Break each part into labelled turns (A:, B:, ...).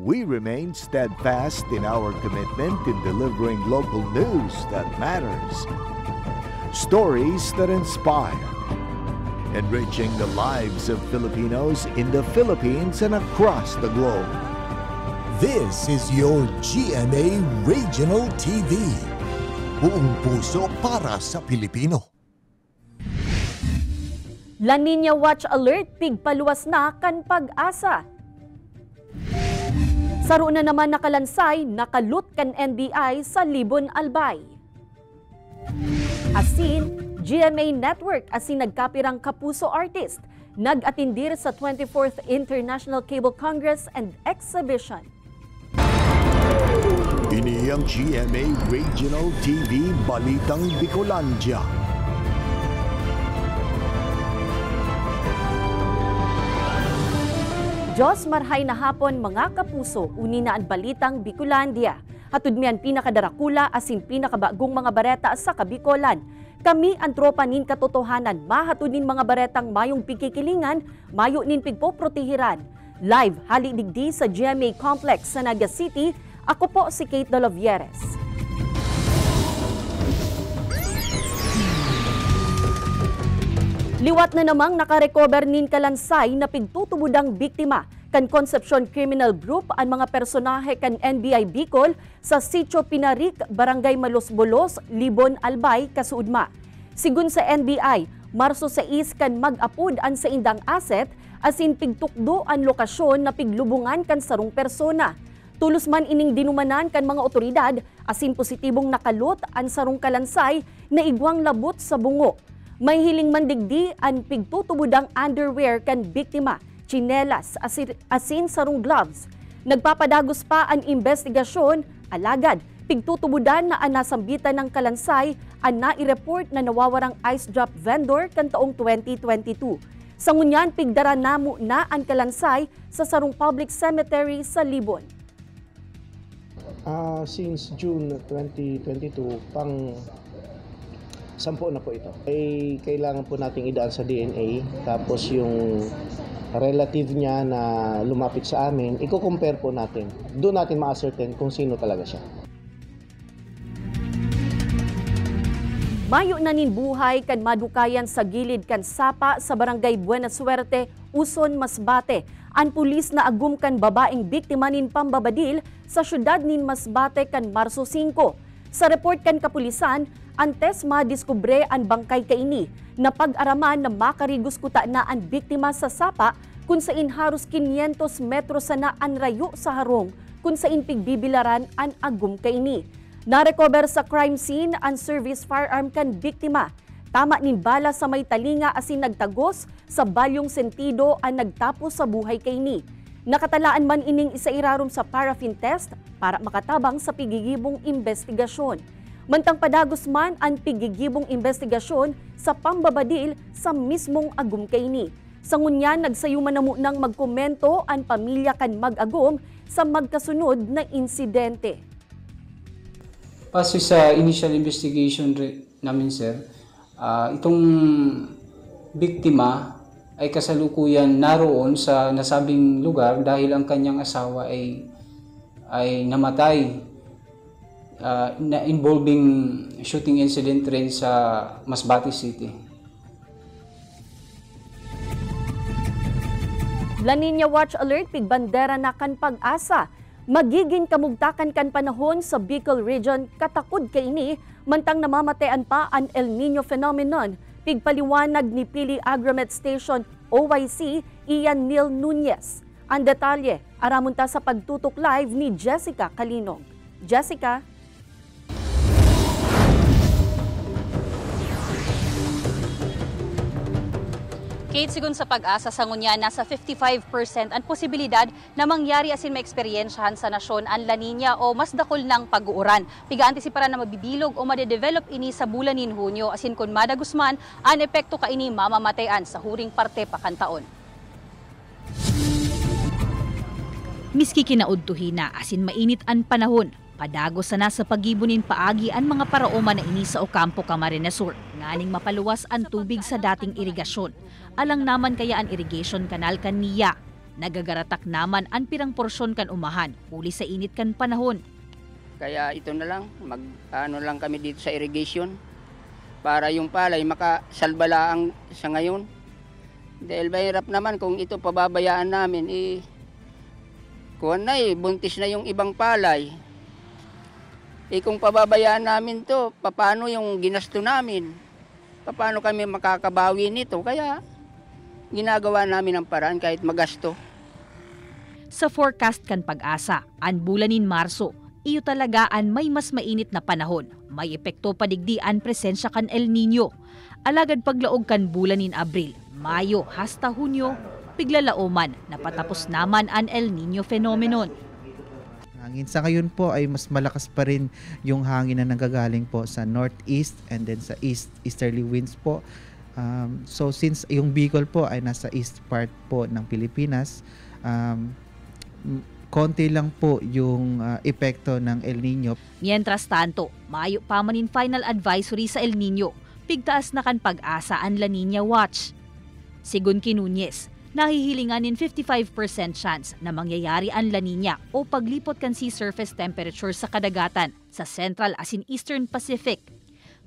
A: we remain steadfast in our commitment in delivering local news that matters. Stories that inspire. Enriching the lives of Filipinos in the Philippines and across the globe.
B: This is your GMA Regional TV. Buong puso para sa Pilipino.
C: La Nina Watch Alert, pigpaluwas na kan pag-asa. Saro na naman nakalansay, nakalut kan NBI sa Libon Albay. Asin, GMA Network asin nagkapirang kapuso artist, nag-atindir sa 24th International Cable Congress and Exhibition.
A: Ini ang GMA Regional TV Balitang Bicolandia.
C: Diyos marhay na hapon mga kapuso, uni na ang Balitang Bicolandia. Hatud miyan pinakadarakula asin pinakabagong mga bareta sa Kabikolan. Kami ang tropa nin katotohanan, mahatud nin mga baretang mayong pikikilingan, mayo nin pigpoprotehiran. Live halidigdi sa GMA Complex sa Naga City, ako po si Kate Dolovieres. Liwat na namang nakarecover nin kalansay na pigtutubudang biktima kan Concepcion Criminal Group ang mga personahe kan NBI Bicol sa Sitio Pinarik, Barangay Malos-Bolos, Libon, Albay, Kasuudma. Sigun sa NBI, Marso 6 kan mag-apud an sa indang asset asin pigtukdo ang lokasyon na piglubungan kan sarong persona. Tulos man ining dinumanan kan mga otoridad asin positibong nakalot ang sarong kalansay na igwang labot sa bungo. May hiling mandigdi ang pigtutubudang underwear kan biktima, tsinelas, asin sarong gloves. Nagpapadagos pa ang investigasyon, alagad, pigtutubudan na ang nasambitan ng kalansay ang nai-report na nawawarang ice drop vendor kan taong 2022. Sa ngunyan, pigdara namo na ang kalansay sa sarong public cemetery sa Libon.
D: Since June 2022, pang 10 na po ito. Ay kailangan po nating idaan sa DNA, tapos yung relative niya na lumapit sa amin, i-compare po natin. Doon natin ma-ascertain kung sino talaga siya.
C: Mayo na nin buhay kan madukayan sa gilid kan sapa sa Barangay Buena Suerte, Uson, Masbate. Ang pulis na agum kan babaeng biktima nin pambabadil sa syudad nin Masbate kan Marso 5. Sa report kan kapulisan, antes madiskubre ang bangkay kaini na pag-araman na makarigos kuta na ang biktima sa sapa kung sain haros 500 metros na ang rayo sa harong kung sain pigbibilaran ang agum kaini. Narecover sa crime scene ang service firearm kan biktima. Tama nin bala sa may talinga asin nagtagos sa balyong sentido ang nagtapos sa buhay kaini. Nakatalaan man ining isairarom sa paraffin test para makatabang sa pigigibong investigasyon. Mantang padagos man ang pigigibong investigasyon sa pambabadil sa mismong agum kaini. Sa ngunyan, nagsayuman na mo nang magkomento ang pamilya kan mag-agum sa magkasunod na insidente.
E: Base sa initial investigation namin, sir, itong biktima ay kasalukuyan naroon sa nasabing lugar dahil ang kanyang asawa ay namatay na involving shooting incident rin sa Masbate City.
C: La Nina Watch Alert, pigbandera na kan pag-asa. Magiging kamugtakan kan panahon sa Bicol Region, katakod kaini, mantang namamatean pa ang El Nino phenomenon. Pigpaliwanag ni Pili Agromet Station OYC, Ian Neil Nunez. Ang detalye, aramunta sa pagtutok live ni Jessica Kalinog. Jessica?
F: Kate, sigun sa pag-asa sa ngunya, nasa 55% ang posibilidad na mangyari asin maeksperiensyahan sa nasyon ang La Nina o mas dakol ng pag-uuran. Piga-antisiparan na mabibilog o madedevelop ini sa bulanin Hunyo asin kun madagusman ang epekto ka ini mamamatayan sa huring parte pa kan taon.
G: Miski kinaudtuhin na asin mainit ang panahon, padagos na sa pagibunin paagi ang mga paraoma na ini sa Ocampo, Camarines Sur. Nganing mapaluwas ang tubig sa dating irigasyon. Alang naman kaya ang irrigation canal kaniya. Nagagaratak naman ang pirang porsyon kan umahan, huli sa init kan panahon.
H: Kaya ito na lang, ano lang kami dito sa irrigation para yung palay makasalbalaang sa ngayon. Dahil mahirap naman kung ito pababayaan namin, buntis na yung ibang palay. Kung pababayaan namin to, paano yung ginasto namin? Paano kami makakabawi nito? Kaya ginagawa namin ang paraan kahit magasto.
G: Sa forecast kan Pag-asa, ang bulanin Marso, iyo talaga ang may mas mainit na panahon. May epekto padigdi ang presensya kan El Nino. Alagad paglaog kan bulanin Abril, Mayo hasta Hunyo, piglalaoman na patapos naman ang El Nino phenomenon.
I: Hangin sa ngayon po ay mas malakas pa rin yung hangin na nanggagaling po sa northeast and then sa easterly winds po. So since yung Bicol po ay nasa east part po ng Pilipinas, konti lang po yung epekto ng El Nino.
G: Mientras tanto, Mayo pa manin final advisory sa El Nino, pigtaas na kan Pag-asa ang La Nina Watch. Sigun Nunez, nahihilingan in 55% chance na mangyayari ang La Nina o paglipot kan sea surface temperature sa kadagatan sa Central as in Eastern Pacific.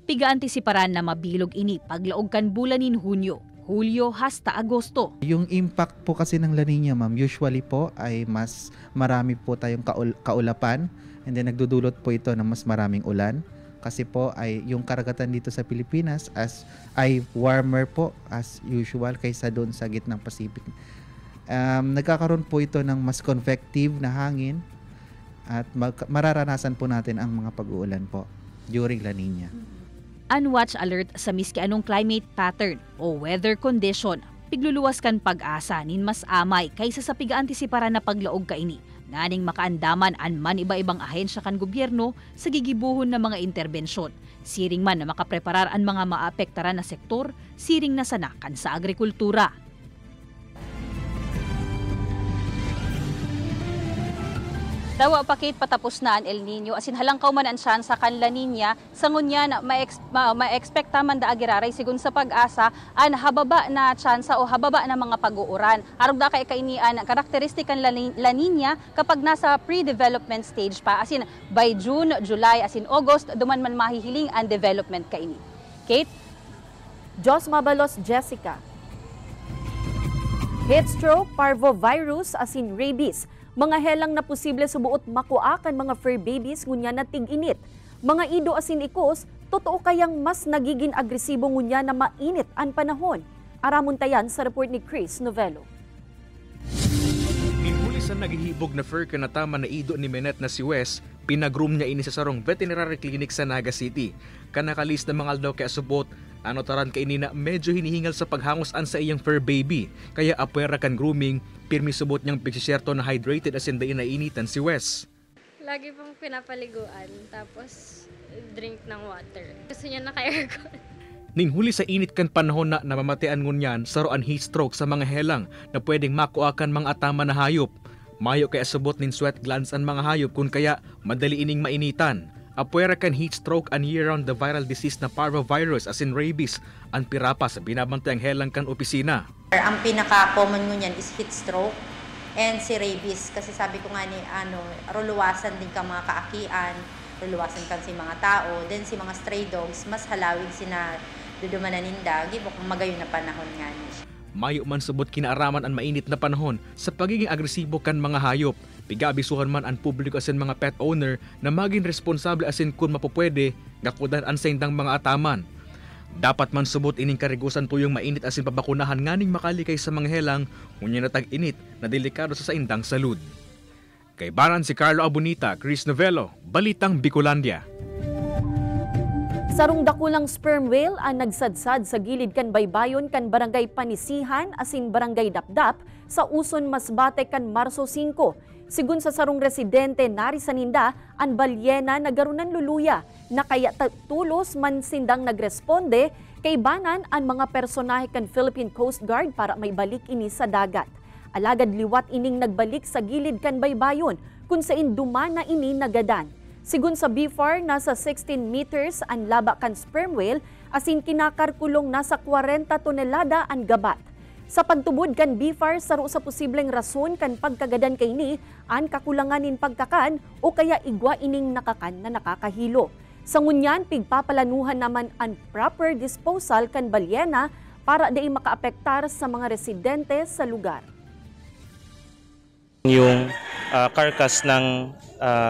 G: Piga-antisiparan na mabilog ini paglaog kan bulanin Hunyo, Hulyo hasta Agosto. Yung
I: impact po kasi ng La Nina, ma'am, usually po ay mas marami po tayong kaulapan and then nagdudulot po ito ng mas maraming ulan. Kasi po ay yung karagatan dito sa Pilipinas ay warmer po as usual kaysa doon sa gitnang Pacific. Nagkakaroon po ito ng mas convective na hangin at mararanasan po natin ang mga pag-uulan po during La Nina.
G: Unwatch alert sa miski anong climate pattern o weather condition, pigluluwas kan Pag-asa nin mas amay kaysa sa piga-antisiparan na paglaog kaini. Nganing makaandaman an man iba-ibang ahensya kan gobyerno sa gigibuhon ng mga interbensyon. Siring man na makapreparar ang mga maapektaran na sektor, siring na sana kan sa agrikultura.
F: Dawa pakit patapos na ang El Nino asin halangkaw man ang tsansa kan La Nina sangon niya na ma-expecta man da agiraray sigun sa Pag-asa an hababa na tsansa o hababa na mga pag-uuran. Arog da kay kainian karakteristik kan La Nina kapag nasa pre-development stage pa asin by June, July asin August duman man mahihiling ang development kaini. Kate
C: Jos Mabalos, Jessica. Heat stroke, parvovirus asin rabies. Mga helang na posible subuot makuakan mga fur babies ngunya na tig-init. Mga ido asin ikos, totoo kayang mas nagiging agresibo ngunya na mainit ang panahon. Aramon tayan sa report ni Chris Novello.
J: Minhuli sa naghihibog na fur kanatama na ido ni Menet na si Wes, pinagroom niya ini sa sarong veterinary clinic sa Naga City. Kanakalis na mga aldaw kaya subot, taran ka ini na medyo hinihingal sa paghangos-an sa iyang fur baby. Kaya apwera kan grooming, pirmi subot niyang pigsiserto na hydrated as in day na initan si Wes.
K: Lagi pong pinapaliguan, tapos drink ng water. Gusto niya naka-aircon.
J: Ninghuli sa init kan panahon na namamatian ngunyan saroan heat stroke sa mga helang na pwedeng makuakan mga atama na hayop. Mayo kaya subot nin sweat glands ang mga hayop kun kaya madali ining mainitan. Apwera kan heat stroke and year-round the viral disease na parvovirus as in rabies ang pirapa sa binabantayang helang kan opisina.
L: Ang pinaka-common ngunyan is heat stroke and si rabies kasi sabi ko nga ni ruluwasan din ka mga kaakian, ruluwasan kan si mga tao, then si mga stray dogs mas halawig sina dudumanan ninda gibok magayon na panahon nga ni.
J: Mayo man subot kinaaraman ang mainit na panahon sa pagiging agresibo kan mga hayop. Pigabisuhan man ang publiko asin mga pet owner na maging responsable asin kun mapupwede gakudan ang saindang mga ataman. Dapat man subot ining karigusan tuyong mainit asin pabakunahan nganing makalikay sa mga helang ngunya na tag-init na delikado sa saindang salud. Kay Baran si Carlo Abunita, Chris Novello, Balitang Bicolandia.
C: Sarong dakulang sperm whale ang nagsadsad sa gilid kan baybayon kan barangay Panisihan asin barangay Dapdap sa Uson Masbate kan Marso 5. Sigun sa sarong residente nari sa ninda, ang balyena nagarunan luluya na kaya tulos man sindang nagresponde kay banan ang mga personahe kan Philippine Coast Guard para may balik ini sa dagat. Alagad liwat ining nagbalik sa gilid kan baybayon kung sain dumana ini nagadan. Sigun sa BFAR, nasa 16 meters ang laba kan sperm whale asin kinakarkulong nasa 40 tonelada ang gabat. Sa pagtubod kan BIFAR saro sa posibleng rason kan pagkagadan kay ni an kakulanganin pagkakan o kaya igwa ining nakakan na nakakahilo. Sa ngunyan, pigpapalanuhan naman ang proper disposal kan balyena para di makaapektar sa mga residente sa lugar.
M: Yung carcass ng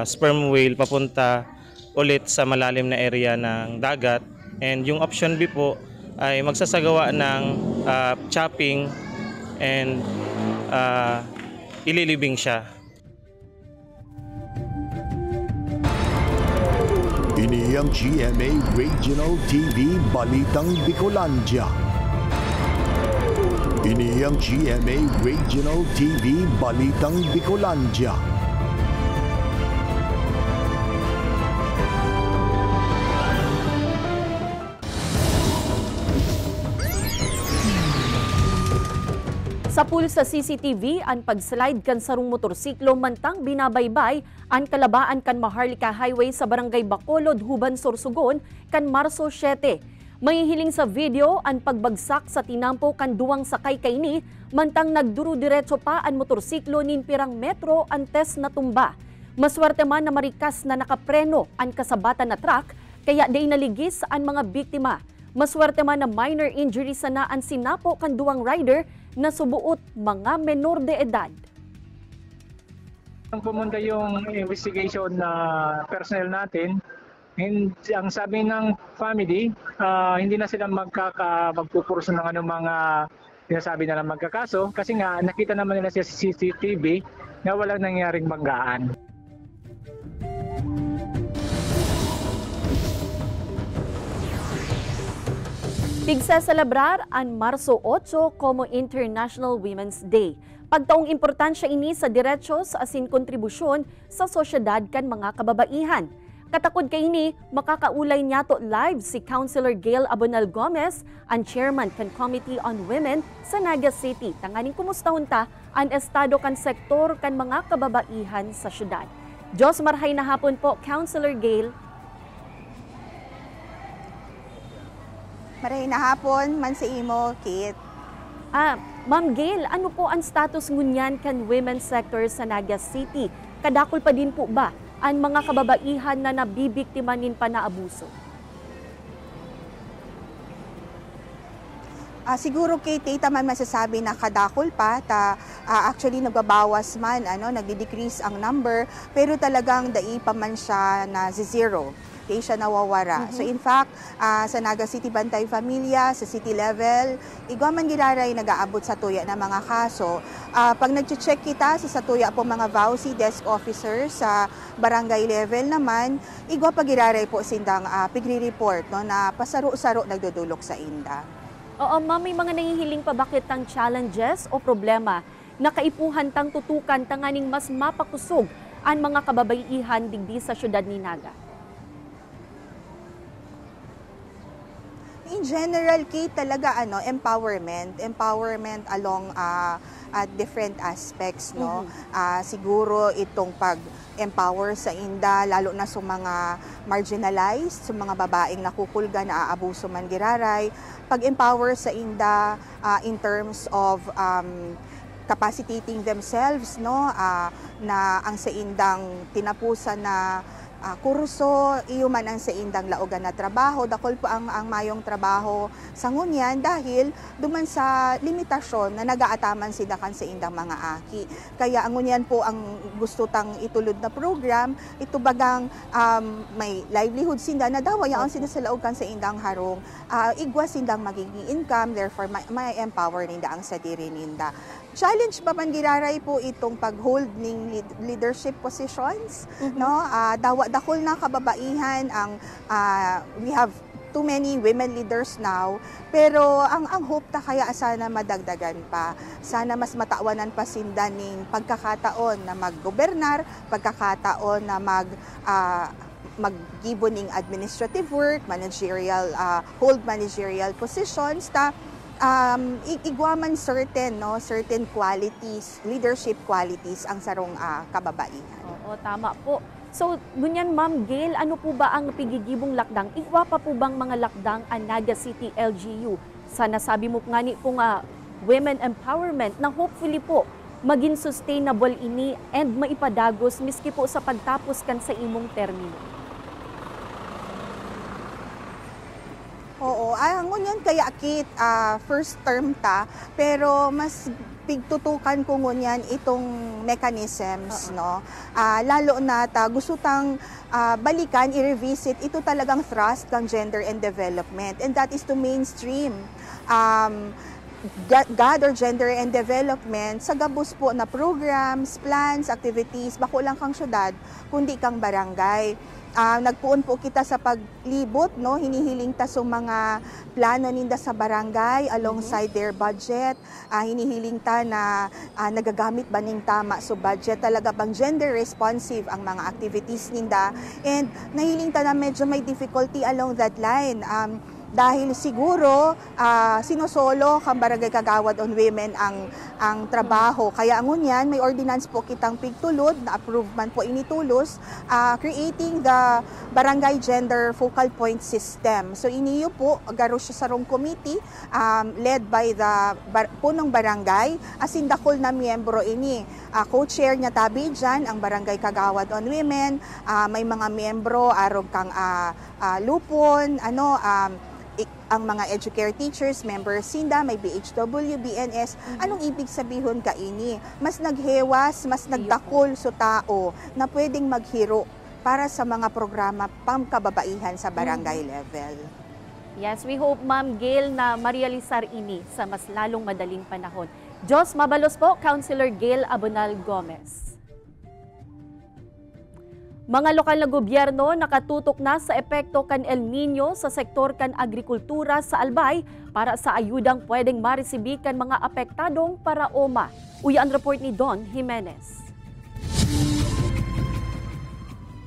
M: sperm whale papunta ulit sa malalim na area ng dagat, and yung option B po ay magsasagawa ng chopping and ililibing siya.
A: Ini ang GMA Regional TV Balitang Bicolandia. Ini ang GMA Regional TV Balitang Bicolandia.
C: Sa pool sa CCTV, ang pagslide kan sarong motorsiklo mantang binabaybay ang kalabaan kan Maharlika Highway sa Barangay Bacolod, Huban, Sorsogon kan Marso 7. May hiling sa video ang pagbagsak sa tinampo kan duwang sakay kayni mantang nagduro-diretso pa ang motorsiklo nin pirang metro antes na tumba. Maswerte man na marikas na nakapreno ang kasabatan na truck kaya day naligis ang mga biktima. Maswerte man na minor injury sana ang sinapo kan duwang rider na subuot mga menor de edad.
N: Ang pumunta yung investigation na personnel natin, ang sabi ng family, hindi na sila magpupurso ng mga sinasabi na lang magkakaso kasi nga nakita naman nila sa CCTV na walang nangyaring banggaan.
C: Pigseselebrar ang Marso 8 como International Women's Day. Pagtaong importansya ini sa derechos asin kontribusyon sa sosyedad kan mga kababaihan. Katakod kay ini, makakaulay niyato live si Councilor Gail Abonal Gomez, ang chairman kan Committee on Women sa Naga City. Tanganing kumustahon ta ang estado kan sektor kan mga kababaihan sa syudad. Diyos marhay na hapon po, Councilor Gail.
O: Maray na hapon, man sa imo, Kate.
C: Ma'am Gail, ano po ang status ngunyan kan women's sector sa Naga City? Kadakol pa din po ba ang mga kababaihan na nabibiktima nin panaabuso?
O: Siguro Kate, man masasabi na kadakol pa, actually nagbabawas man, nagdi-decrease ang number, pero talagang dai pa man siya na zero. Kaya siya nawawara. So in fact, sa Naga City Bantay Familia, sa city level, igwa man giraray nag-aabot sa tuya ng mga kaso. Pag nag-check kita sa tuya po mga VAUSI desk officers sa barangay level naman, igwa pa giraray po sindang pigri-report na pasaro-saro nagdudulok sa inda.
C: Oo, ma'am, may mga nahihiling pa bakit ang challenges o problema na kaipuhan tang tutukan tanganing mas mapakusog ang mga kababaihan digdi sa syudad ni Naga?
O: In general, Kate, talaga empowerment along different aspects, no. Siguro itong pag-empower sa inda, lalo na sa mga marginalized, sa mga babaeng nakukulga na aabuso man giraray, pag-empower sa inda in terms of capacitating themselves, no, na ang sa indang tinapusan na kurso, iyo man ang sa indang laogan na trabaho, dakol po ang mayong trabaho sa ngunyan dahil duman sa limitasyon na nagaataman sila kan sa indang mga aki. Kaya ang ngunyan po ang gusto tang itulod na program, ito bagang may livelihood sinda na dawayan sila sa laogan sa indang harong, igwa sindang magiging income, therefore may empower ninda ang sa diri ninda. Challenge pa man giraray po itong pag-hold ng leadership positions, no? Dakol na kababaihan ang we have too many women leaders now, pero ang hope ta kaya sana madagdagan pa. Sana mas matawanan pa sinda ning pagkakataon na maggobernar, pagkakataon na mag-gibo ning administrative work, managerial hold managerial positions ta igwaman certain qualities, leadership qualities ang sarong kababaihan.
C: Oo, tama po. So, ngunyan Ma'am Gail, ano po ba ang pigigibong lakdang? Igwa pa po bang mga lakdang ang Naga City LGU? Sa nasabi mo nga ni po nga women empowerment na hopefully po maging sustainable ini and maipadagos miski po sa pagtapos kan sa imong termino.
O: Oo, ngunyan kaya akit first term ta, pero mas pigtutukan ko ngunyan itong mechanisms, no? Lalo na gusto tang balikan, i-revisit, ito talagang thrust ng gender and development, and that is to mainstream God or gender and development sa gabos po na programs, plans, activities, bako lang kang syudad, kundi kang barangay. Nagpuon po kita sa paglibot, no? Hinihiling ta sa mga plano ninda sa barangay alongside their budget. Hinihiling ta na nagagamit ba ning tama so budget, talaga bang gender responsive ang mga activities ninda, and nahiling ta na medyo may difficulty along that line. Dahil siguro sinosolo kang barangay kagawad on women ang trabaho. Kaya ngunyan may ordinance po kitang pigtulod na approve man po initulos, creating the barangay gender focal point system. So iniyo po garo siya sa rong committee led by the punong barangay, asin dakol na miyembro ini. Co-chair niya tabi dyan ang barangay kagawad on women, may mga miyembro arog kang lupon, ang mga educare teachers, members SINDA, may BHW, BNS. Anong ibig sabihin ka ini? Mas naghewas, mas nagdakol sa tao na pwedeng maghiro para sa mga programa pangkababaihan sa barangay level.
C: Yes, we hope Ma'am Gail na marealisar ini sa mas lalong madaling panahon. Diyos mabalos po, Councilor Gail Abonal Gomez. Mga lokal na gobyerno nakatutok na sa epekto kan El Nino sa sektor kan agrikultura sa Albay para sa ayudang pwedeng maresibi kan mga apektadong paraoma. Uya ang report ni Don Jimenez.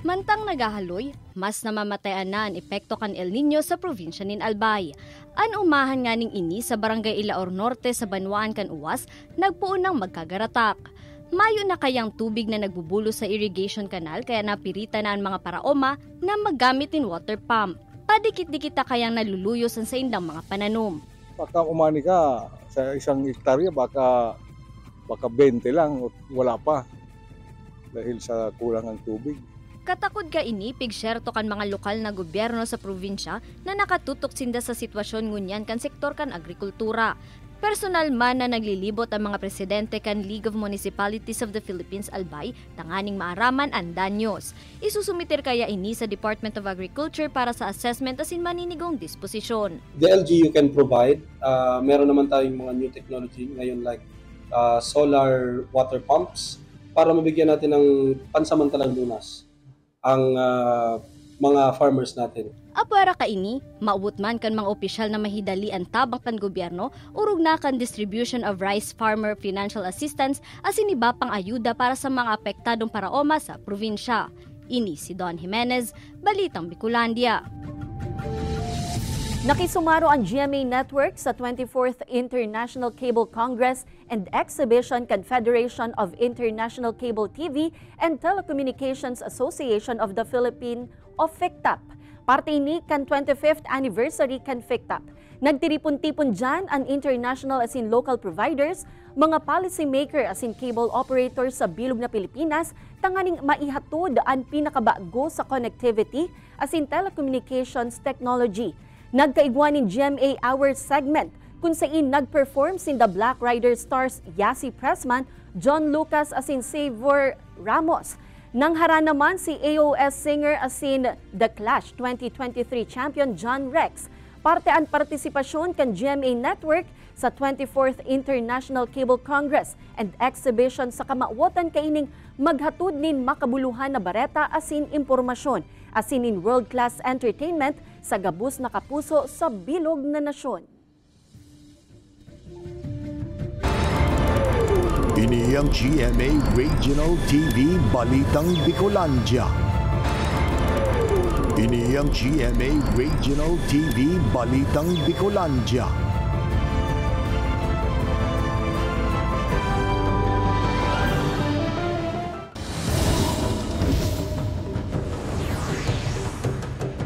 P: Mantang nagahaloy, mas namamatayan na ang epekto kan El Nino sa probinsya nin Albay. An umahan nga ning ini sa barangay Ilaor Norte sa Banwaan kan Uwas, nagpuon ng magkagaratak. Mayo na kayang tubig na nagbubulos sa irrigation canal kaya napirita na ang mga paraoma na maggamit in water pump. Padikit-dikit na kayang naluluyos ang sa indang mga pananom.
Q: Baka umani ka sa isang hektarya, baka 20 lang, wala pa dahil sa kulang ng tubig.
P: Katakod ka ini, pigsyerto kan mga lokal na gobyerno sa probinsya na nakatutok sinda sa sitwasyon ngunyan kan sektor kan agrikultura. Personal man na naglilibot ang mga presidente kan League of Municipalities of the Philippines Albay, tanganing maaraman ang danyos. Isusumiter kaya ini sa Department of Agriculture para sa assessment asin maninigong disposisyon.
R: The LGU can provide, meron naman tayong mga new technology ngayon like solar water pumps para mabigyan natin ng pansamantalang lunas ang mga farmers natin.
P: Apwera ka ini, maubot man kan mga opisyal na mahidali ang tabang kan gobyerno, urog na kan distribution of rice farmer financial assistance asin iba pang ayuda para sa mga apektadong paraoma sa probinsya. Ini si Don Jimenez, Balitang Bicolandia.
C: Nakisumaro ang GMA Network sa 24th International Cable Congress and Exhibition Confederation of International Cable TV and Telecommunications Association of the Philippines o FICTAP. Parte ini kan 25th anniversary kan FICTAP. Nagtiripon-tipon dyan ang international as in local providers, mga policy maker as in cable operators sa bilog na Pilipinas, tanganing maihatod ang pinakabago sa connectivity as in telecommunications technology. Nagkaigwan ni GMA Hour segment kung saan nag-perform sin the Black Rider stars Yasi Pressman, John Lucas as in Savor Ramos. Nanghara naman si AOS singer asin The Clash 2023 champion John Rex. Parte ang partisipasyon kan GMA Network sa 24th International Cable Congress and Exhibition sa kamawatan kaining maghatod nin makabuluhan na bareta asin impormasyon asin in world-class entertainment sa gabus na kapuso sa bilog na nasyon.
A: Ini ang GMA Regional TV Balitang Bicolandia. Ini ang GMA Regional TV Balitang Bicolandia.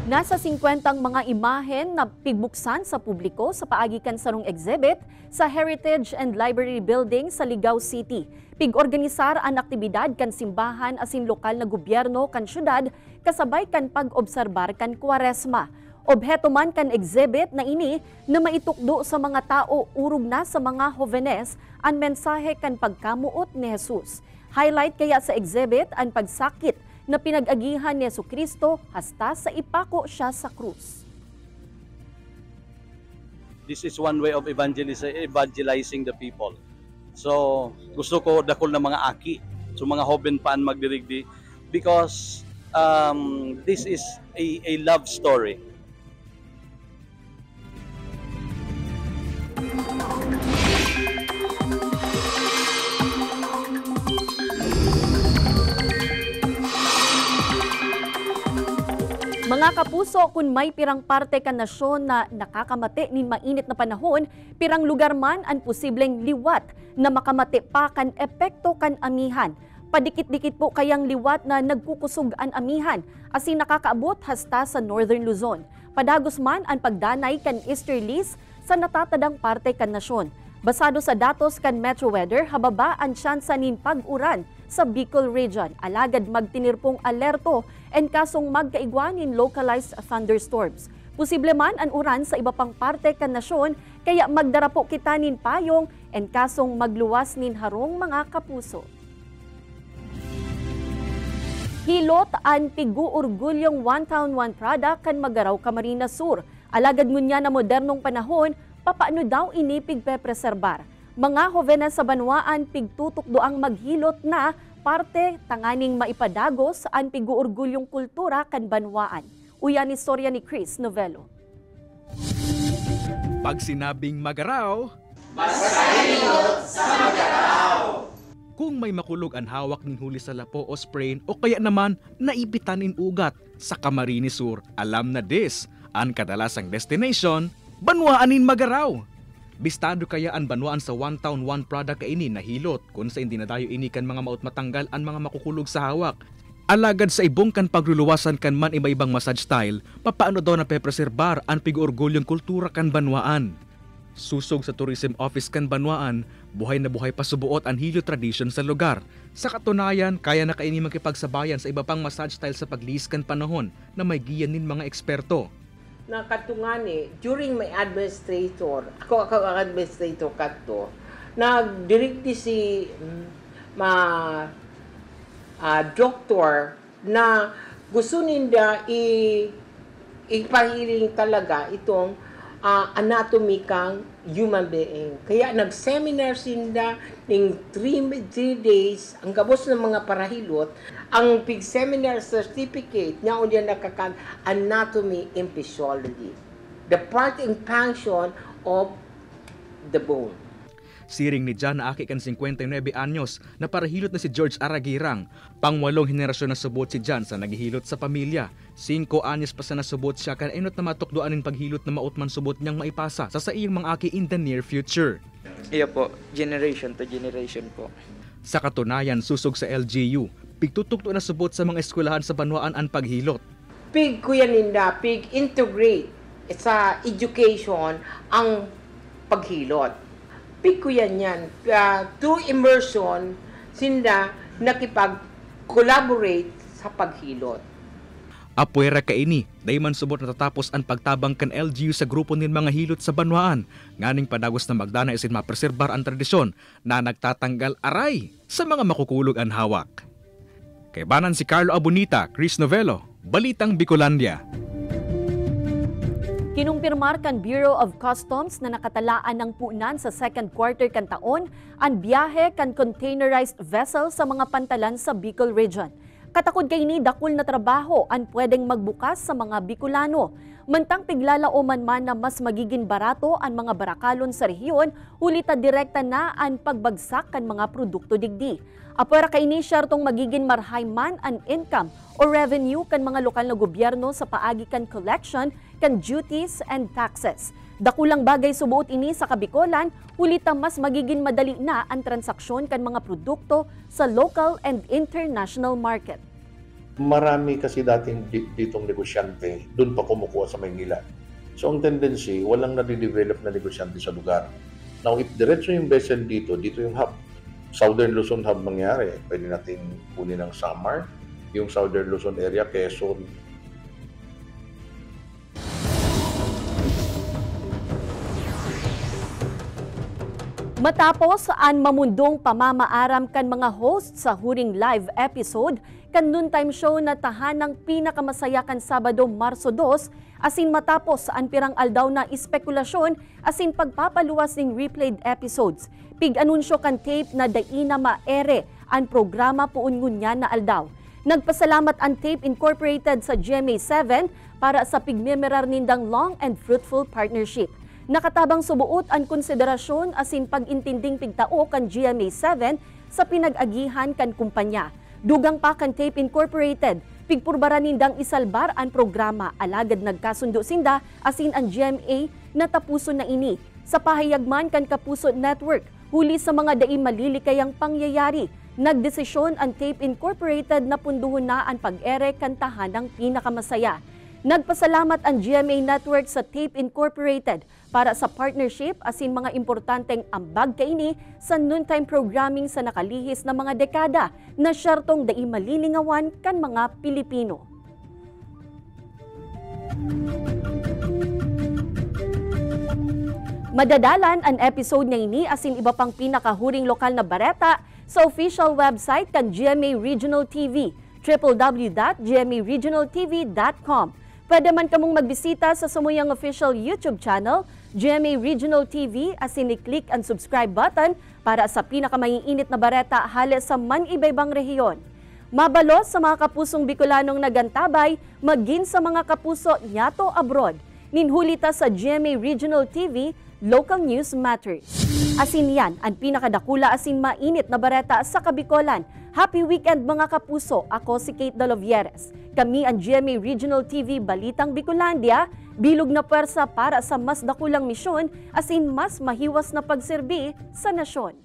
C: Nasa 50 mga imahen na pigbuksan sa publiko sa paagikan sarong exhibit sa Heritage and Library Building sa Ligao City. Pig-organisar ang aktibidad kan simbahan asin lokal na gobyerno kan syudad kasabay kan pag-obserbar kan Kwaresma. Obheto man kan exhibit na ini na maitukdo sa mga tao urog na sa mga jovenes ang mensahe kan pagkamuot ni Jesus. Highlight kaya sa exhibit ang pagsakit na pinag-agihan ni Jesucristo hasta sa ipako siya sa krus.
S: This is one way of evangelizing the people. So, gusto ko dakol na mga aki, so mga hoben paan magdirigdi because this is a love story.
C: Mga kapuso, kung may pirang parte ka nasyon na nakakamati nin mainit na panahon, pirang lugar man ang posibleng liwat na makamati pa kan epekto kan amihan. Padikit-dikit po kayang liwat na nagkukusog ang amihan, asin nakakaabot hasta sa Northern Luzon. Padagos man ang pagdanay kan easterlies sa natatadang parte kan nasyon. Basado sa datos kan Metro Weather, hababa ang tsansa nin pag-uran sa Bicol Region. Alagad magtinirpong alerto and kasong magkaigwanin localized thunderstorms. Posible man ang uran sa iba pang parte kan nasyon, kaya magdarapo kita nin payong and kasong magluwas nin harong mga kapuso. Hilot ang pigu-orgulyong One Town One product kan Magaraw, Camarines Sur. Alagad ngunya na modernong panahon, papaano daw ini pigpepreserbar? Mga jovenes sa Banwaan pigtutok doang maghilot na parte tanganing maipadagos ang pigu-orgulyong kultura kan Banwaan. Uyan istorya ni Chris Novello.
J: Pag sinabing Magaraw,
T: basta hilot sa Magaraw.
J: Kung may makulog ang hawak nin huli sa lapo o sprain o kaya naman naipitan in ugat sa Camarines Sur, alam na this ang kadalasang destination, Banwaan nin Magaraw. Bistado kaya ang Banwaan sa One Town One product kaini na hilot kung sa hindi nadayo inikan mga maut matanggal ang mga makukulog sa hawak. Alagad sa ibong kan pagluluwasan kan man iba-ibang massage style, papaano daw na pepreserbar ang pigu-orgulyong kultura kan Banwaan. Susog sa Tourism Office kan Banwaan, buhay na buhay pasubuot ang hilot tradition sa lugar. Sa katunayan, kaya na kaini makipagsabayan sa iba pang massage style sa pagliis kan panahon na may giyan nin mga eksperto.
T: Nakatungani, during my administrator, ako ang administrator kato, nagdirigdi si doktor na gusto ninda ipahiling talaga itong anatomy kang human being. Kaya nag-seminar sinda ng 3 days, ang gabos ng mga parahilot, ang pig-seminar certificate niya o diyan nakakan anatomy and physiology. The part and function of the bone.
J: Siring ni John na aki kan 59 anyos na parahilot na si George Aragirang. Pang-8 henerasyon na subot si John sa naghihilot sa pamilya. 5 anyos pa sa nasubot siya kan enot na matukdoan ng paghilot na mautman subot niyang maipasa sa iyang mga aki in the near future.
U: Iya po, generation to generation po.
J: Sa katunayan, susog sa LGU, pigtutukdo na subot sa mga eskwelahan sa Banwaan ang paghilot.
T: Pig kuya ninda, pig integrate sa education ang paghilot. Pig kuya niyan, through immersion, sinda nakipag-collaborate sa paghilot.
J: Apuera kaini, dayman subot natatapos ang pagtabang kan LGU sa grupo nin mga hilot sa Banwaan. Nganing padagos na magdana isin mapreserbar ang tradisyon na nagtatanggal aray sa mga makukulog ang hawak. Kay banan si Carlo Abunita, Chris Novello, Balitang Bicolandia.
C: Kinumpirmar kan Bureau of Customs na nakatalaan ng punan sa second quarter kan taon ang biyahe kan containerized vessel sa mga pantalan sa Bicol Region. Katakod kay ni dakul na trabaho ang pwedeng magbukas sa mga Bicolano. Mantang piglalao man na mas magiging barato ang mga barakalon sa rehiyon, ulita direkta na ang pagbagsak kan mga produkto digdi. Apwera kay ni syartong magiging marhay man ang income o revenue kan mga lokal na gobyerno sa paagi kan collection kan duties and taxes. Dakulang bagay subuot ini sa Kabikolan, ulita mas magiging madali na ang transaksyon kan mga produkto sa local and international market.
B: Marami kasi dating ditong negosyante, doon pa kumukuha sa Maynila. So ang tendency, walang nadidevelop na negosyante sa lugar. Now, if diretso yung vessel dito yung hub. Southern Luzon hub mangyari. Pwede natin kunin ng Samar, yung Southern Luzon area, Quezon.
C: Matapos saan mamundong pamamaaram kan mga host sa huring live episode kan noontime show na tahanang pinakamasaya kan Sabado, Marso 2, asin matapos saan pirang aldaw na espekulasyon asin pagpapaluwas ng replayed episodes. Pig-anunsyo kan tape na daina maere ang programa puun ngunya na aldaw. Nagpasalamat ang tape incorporated sa GMA7 para sa pigmemerar nindang long and fruitful partnership. Nakatabang subuot ang konsiderasyon asin pag-intinding pigtao kan GMA7 sa pinag-agihan kan kumpanya. Dugang pa kan Tape Incorporated, pigpurbara nindang isalbar ang programa alagad nagkasundo sinda asin ang GMA natapuso na ini. Sa pahayagman kan Kapuso Network, huli sa mga daing malilikayang pangyayari, nagdesisyon ang Tape Incorporated na punduhon na ang pag-ere kan tahanang pinakamasaya. Nagpasalamat ang GMA Network sa Tape Incorporated para sa partnership asin mga importanteng ambag kaini sa noontime programming sa nakalihis na mga dekada na syartong daing malilingawan kan mga Pilipino. Madadalan ang episode na ini asin iba pang pinakahuring lokal na bareta sa official website kan GMA Regional TV, www.gmaregionaltv.com. Pwede man kamong magbisita sa sumuyang official YouTube channel, GMA Regional TV, asin i-click ang subscribe button para sa pinakamaiinit na bareta halos sa man-ibaybang rehiyon. Mabalo sa mga kapusong Bicolanong nagantabay, maging sa mga kapuso nyato abroad. Ninhulita sa GMA Regional TV, Local News Matters. Asin yan, ang pinakadakula asin mainit na bareta sa Kabikolan. Happy weekend mga kapuso, ako si Kate Dalovieres. Kami ang GMA Regional TV Balitang Bicolandia, bilog na pwersa para sa mas dakulang misyon asin mas mahiwas na pagserbi sa nasyon.